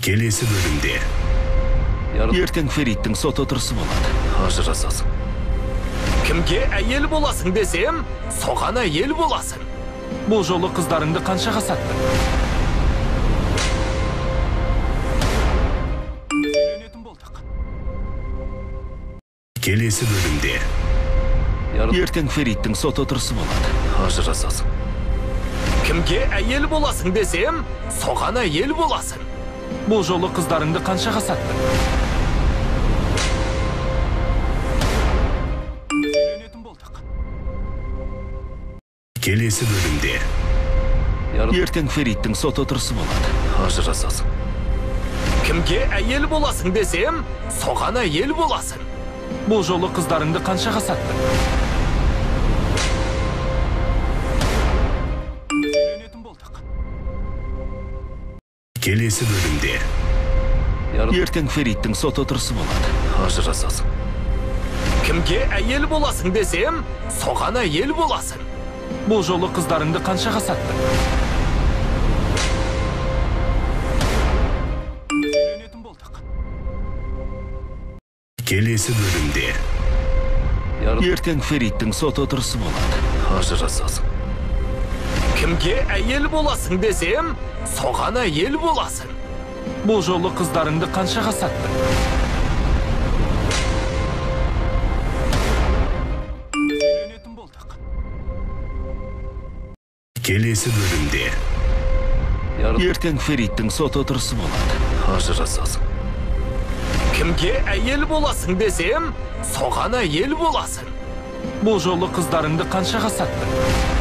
Келесі бөлімде. Ертең Фериттің сот отырысы болады. Ажырасасың. Кімге әйел боласың десем, соған әйел боласың. Бұл жолы қыздарыңды қаншаға саттың? Үйленетін болдық. Келесі бөлімде. Ертең Фериттің сот отырысы болады. Ажырасасың. Кімге әйел боласың десем, соған әйел боласың. Бұл жолы қыздарыңды қаншаға саттың? Үйленетін болдық. Келесі бөлімде. Ертең Фериттің сот отырысы болады. Ажырасасың. Кімге әйел боласың десем, соған әйел боласың. Бұл жолы қыздарыңды қаншаға саттың? Үйленетін болдық. Келесі бөлімде. Ертең Фериттің сот отырысы болады. Ажырасасың. Кімге әйел боласың десем, соған әйел боласың. Бұл жолы қыздарыңды қаншаға саттың? Үйленетін болдық. Келесі бөлімде. Ертең Фериттің сот отырысы болады. Ажырасасың. Кімге әйел боласың десем, соған әйел боласың. Бұл жолы қыздарыңды қаншаға саттың? Үйленетін болдық. Келесі бөлімде. Ертең Фериттің сот отырысы болады. Ажырасасың. Кімге әйел боласың десем, соған әйел боласың. Бұл жолы қыздарыңды қаншаға саттың?